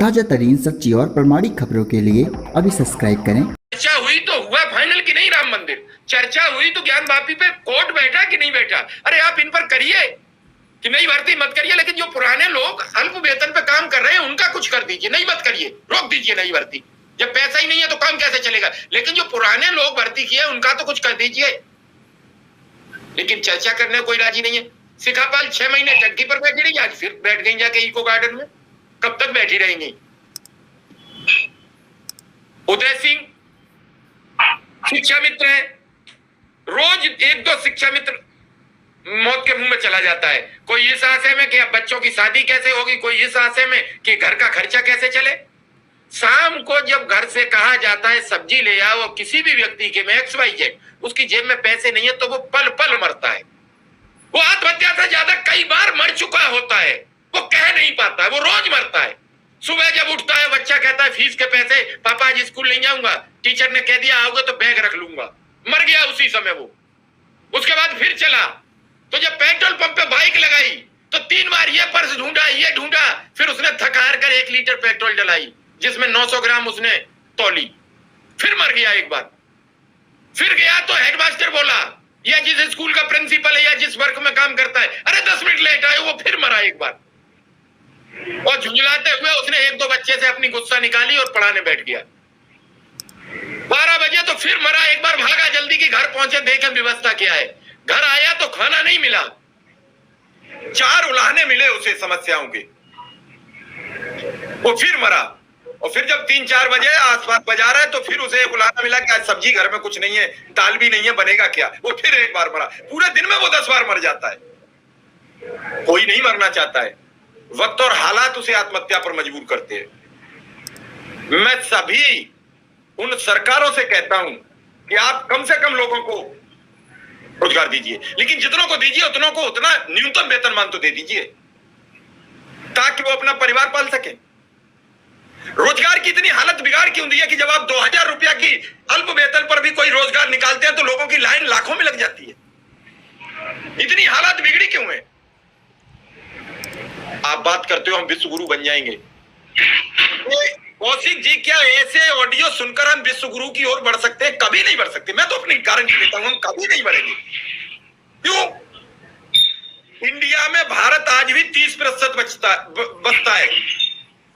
ताजा तरीन सच्ची और प्रमाणिक खबरों के लिए अभी सब्सक्राइब करें। चर्चा हुई तो हुआ फाइनल कि नहीं राम मंदिर? चर्चा हुई तो ज्ञान वापी पे कोर्ट बैठा कि नहीं बैठा? अरे आप इन पर करिए कि नई भर्ती मत करिए, लेकिन जो पुराने लोग अल्प वेतन पे काम कर रहे हैं उनका कुछ कर दीजिए, नहीं मत करिए, रोक दीजिए नई भर्ती। जब पैसा ही नहीं है तो काम कैसे चलेगा? लेकिन जो पुराने लोग भर्ती किए उनका तो कुछ कर दीजिए। लेकिन चर्चा करने कोई राजी नहीं है। शिखापाल 6 महीने टंकी पर बैठी रही, आज फिर बैठ गई जाके इको गार्डन में। कब तक बैठी रहेंगी? उदय सिंह शिक्षा मित्र है, रोज 1-2 शिक्षा मित्र मौत के मुंह में चला जाता है। कोई इस आशय में कि अब बच्चों की शादी कैसे होगी, कोई इस आशय में कि घर का खर्चा कैसे चले। शाम को जब घर से कहा जाता है सब्जी ले आओ किसी भी व्यक्ति के में XYZ, उसकी जेब में पैसे नहीं है तो वो पल पल मरता है। वो आत्महत्या से ज्यादा कई बार मर चुका होता है, वो कह नहीं पाता है, वो रोज मरता है। सुबह जब उठता है बच्चा कहता है फीस के पैसे, पापा आज स्कूल नहीं जाऊंगा, टीचर ने कह दिया आओगे तो बैग रख लूंगा। मर गया उसी समय वो। उसके बाद फिर चला तो जब पेट्रोल पंप पे बाइक लगाई तो 3 बार ये पर्स ढूंढा, ये ढूंढा, फिर उसने थकार कर 1 लीटर पेट्रोल डलाई जिसमें 900 ग्राम उसने तौली। फिर मर गया एक बार। फिर गया तो हेडमास्टर बोला या जिस स्कूल का प्रिंसिपल है या जिस वर्ग में काम करता है, अरे 10 मिनट लेट आए, वो फिर मरा एक बार। और झुंझलाते हुए उसने 1-2 बच्चे से अपनी गुस्सा निकाली और पढ़ाने बैठ गया। 12 बजे तो फिर मरा एक बार, भागा जल्दी कि घर पहुंचे देखें व्यवस्था क्या है। घर आया तो खाना नहीं मिला, 4 उलाहने मिले उसे समस्याओं के, वो फिर मरा। और फिर जब 3-4 बजे आसपास बजा रहा है तो फिर उसे एक उलाहना मिला कि आज सब्जी घर में कुछ नहीं है, दाल भी नहीं है, बनेगा क्या? वो फिर एक बार मरा। पूरे दिन में वो 10 बार मर जाता है। कोई नहीं मरना चाहता है, वक्त और हालात उसे आत्महत्या पर मजबूर करते हैं। मैं सभी उन सरकारों से कहता हूं कि आप कम से कम लोगों को रोजगार दीजिए, लेकिन जितनों को दीजिए उतनों को उतना न्यूनतम वेतनमान तो दे दीजिए ताकि वो अपना परिवार पाल सके। रोजगार की इतनी हालत बिगाड़ क्यों दी है कि जब आप 2000 रुपया की अल्प वेतन पर भी कोई रोजगार निकालते हैं तो लोगों की लाइन लाखों में लग जाती है। इतनी हालत बिगड़ी क्यों है? आप बात करते हो हम विश्व गुरु बन जाएंगे। कौशिक जी क्या ऐसे ऑडियो सुनकर हम विश्व गुरु की ओर बढ़ सकते हैं? कभी नहीं बढ़ सकते। मैं तो अपनी गारंटी देता हूं हम कभी नहीं बढ़ेंगे। क्यों? इंडिया में भारत आज भी 30% बचता है,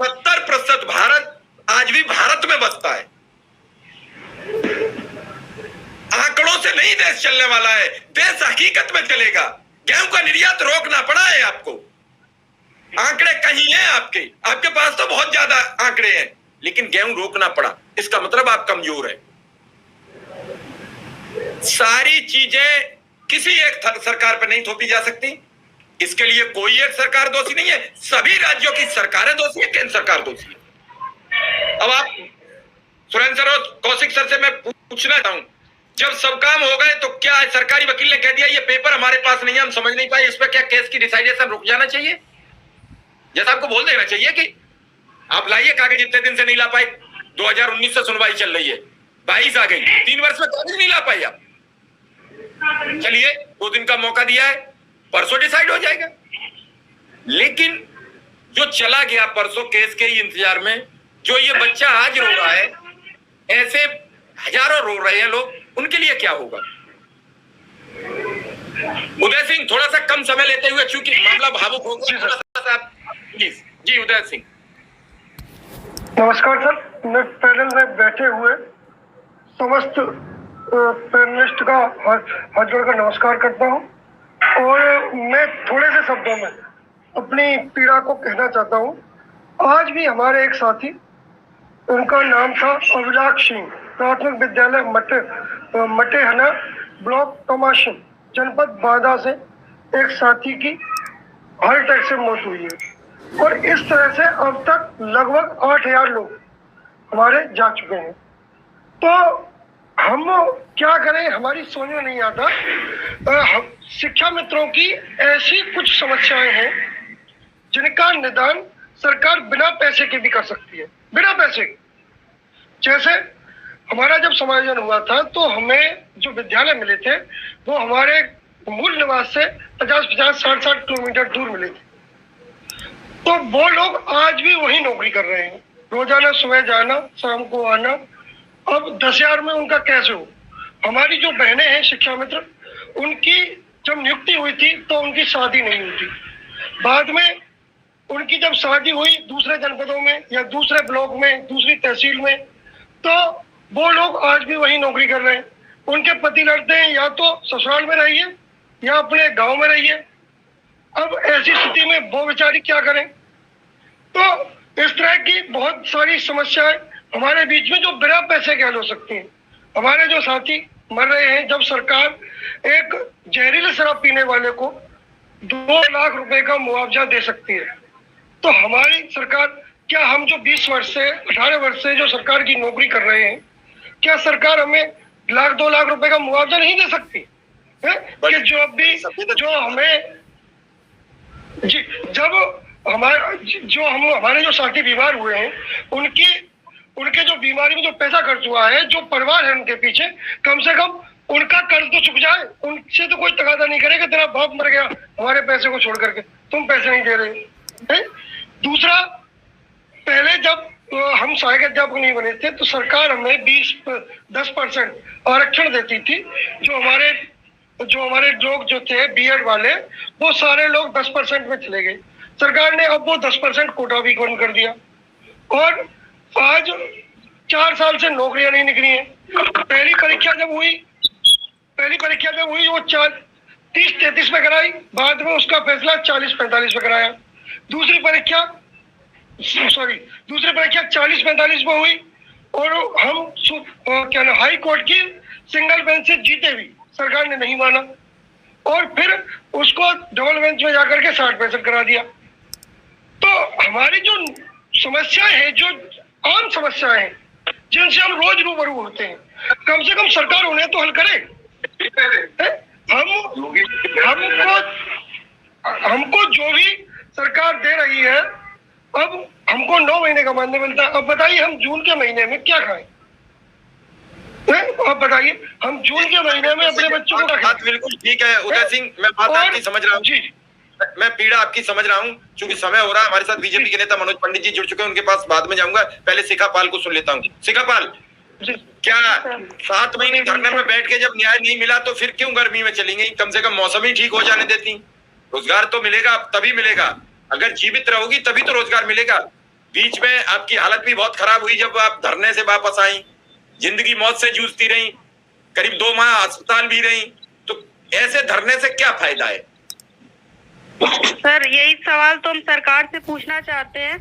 70% भारत आज भी भारत में बसता है। आंकड़ों से नहीं देश चलने वाला है, देश हकीकत में चलेगा। गेहूं का निर्यात रोकना पड़ा है आपको। आंकड़े कहीं हैं आपके पास तो बहुत ज्यादा आंकड़े हैं, लेकिन गेहूं रोकना पड़ा, इसका मतलब आप कमजोर हैं। सारी चीजें किसी एक सरकार पर नहीं थोपी जा सकती। इसके लिए कोई एक सरकार दोषी नहीं है, सभी राज्यों की सरकारें दोषी है, केंद्र सरकार दोषी है। अब आप सुरेंद्र सर और कौशिक सर से मैं पूछना चाहूं, जब सब काम हो गए तो क्या सरकारी वकील ने कह दिया ये पेपर हमारे पास नहीं है, हम समझ नहीं पाए, इस पर क्या केस की डिसाइडेशन रुक जाना चाहिए? जैसा आपको बोल देना चाहिए कि आप लाइए कागज, इतने दिन से नहीं ला पाए, 2019 से सुनवाई चल रही है, 22 आ गई, 3 वर्ष में कागज नहीं ला पाए आप, चलिए 2 दिन का मौका दिया है, परसों डिसाइड हो जाएगा। लेकिन जो चला गया परसों केस के इंतजार में, जो ये बच्चा आज रो रहा है, ऐसे हजारों रो रहे हैं लोग, उनके लिए क्या होगा? उदय सिंह थोड़ा सा कम समय लेते हुए, चूंकि मामला भावुक हो गया, प्लीज जी उदय सिंह। नमस्कार सर, मैं पैनल में बैठे हुए समस्त पैनलिस्ट का हाथ जोड़कर नमस्कार करता हूं और मैं थोड़े से शब्दों में अपनी पीड़ा को कहना चाहता हूं। आज भी हमारे एक साथी, उनका नाम था अभिलाष सिंह, प्राथमिक विद्यालय मटेहना, ब्लॉक तमाशिम, जनपद बांदा से एक साथी की हार्ट अटैक से मौत हुई है और इस तरह से अब तक लगभग 8000 लोग हमारे जा चुके हैं। तो हम क्या करें, हमारी समझ में नहीं आता। शिक्षा मित्रों की ऐसी कुछ समस्याएं हैं जिनका निदान सरकार बिना पैसे के भी कर सकती है, बिना पैसे के। जैसे हमारा जब समायोजन हुआ था तो हमें जो विद्यालय मिले थे वो हमारे मूल निवास से 50-50, 60-60 किलोमीटर दूर मिले थे। तो वो लोग आज भी वही नौकरी कर रहे हैं, रोजाना सुबह जाना शाम को आना। अब 10,000 में उनका कैसे हो? हमारी जो बहनें हैं शिक्षा मित्र, उनकी जब नियुक्ति हुई थी तो उनकी शादी नहीं हुई थी। बाद में उनकी जब शादी हुई दूसरे जनपदों में या दूसरे ब्लॉक में, दूसरी तहसील में, तो वो लोग आज भी वही नौकरी कर रहे हैं। उनके पति लड़ते हैं या तो ससुराल में रहिए या अपने गांव में रहिए। अब ऐसी स्थिति में वो बेचारी क्या करें? तो इस तरह की बहुत सारी समस्याएं हमारे बीच में जो बिना पैसे के हल हो सकती हैं। हमारे जो साथी मर रहे हैं, जब सरकार एक जहरीली शराब पीने वाले को 2 लाख रुपए का मुआवजा दे सकती है, तो हमारी सरकार, क्या हम जो 20 वर्ष से 18 वर्ष से जो सरकार की नौकरी कर रहे हैं, क्या सरकार हमें 2 लाख रुपए का मुआवजा नहीं दे सकती है? कि जो हमें जी, जब हमारे जो साथी बीमार हुए हैं, उनके जो बीमारी में जो पैसा खर्च हुआ है, जो परिवार है उनके पीछे, कम से कम उनका कर्ज तो चुक जाए। उनसे तो कोई तगादा नहीं करेगा, तेरा बाप मर गया हमारे पैसे को छोड़ करके, तुम पैसे नहीं दे रहे। दूसरा, पहले जब हम सहायक अध्यापक नहीं बने थे तो सरकार हमें 10% आरक्षण देती थी। जो हमारे लोग जो थे बीएड वाले, वो सारे लोग 10% में चले गए। सरकार ने अब वो 10% कोटा भी कम कर दिया और आज 4 साल से नौकरियां नहीं निकली हैं। पहली परीक्षा जब हुई वो 30-33 में कराई, बाद में उसका फैसला 40-45 में कराया। दूसरी परीक्षा 40-45 में हुई और हम हाई कोर्ट की सिंगल बेंच से जीते भी, सरकार ने नहीं माना और फिर उसको डबल बेंच में जाकर के 60% करा दिया। तो हमारी जो समस्याएं हैं, जो आम समस्याएं हैं जिनसे हम रोज रूबरू होते हैं, कम से कम सरकार उन्हें तो हल करे। हमको जो भी सरकार दे रही है, अब हमको 9 महीने का मानने मिलता है। अब बताइए हम जून के महीने में क्या खाएं? अब बताइए हम जून के महीने में अपने बच्चों को बात बिल्कुल ठीक है उदय सिंह, मैं बात आपकी समझ रहा हूँ जी, मैं पीड़ा आपकी समझ रहा हूँ। चूंकि समय हो रहा है, हमारे साथ बीजेपी के नेता मनोज पंडित जी जुड़ चुके हैं, उनके पास बाद में जाऊंगा। पहले शिखापाल को सुन लेता हूँ। शिखापाल, क्या 7 महीने धरने में बैठ के जब न्याय नहीं मिला तो फिर क्यों गर्मी में चली गई? कम से कम मौसम ही ठीक हो जाने देती। रोजगार तो मिलेगा, तभी मिलेगा, अगर जीवित रहोगी तभी तो रोजगार मिलेगा। बीच में आपकी हालत भी बहुत खराब हुई जब आप धरने से वापस आई, जिंदगी मौत से जूझती रही, करीब 2 माह अस्पताल भी रही। तो ऐसे धरने से क्या फायदा है? सर, यही सवाल तो हम सरकार से पूछना चाहते हैं।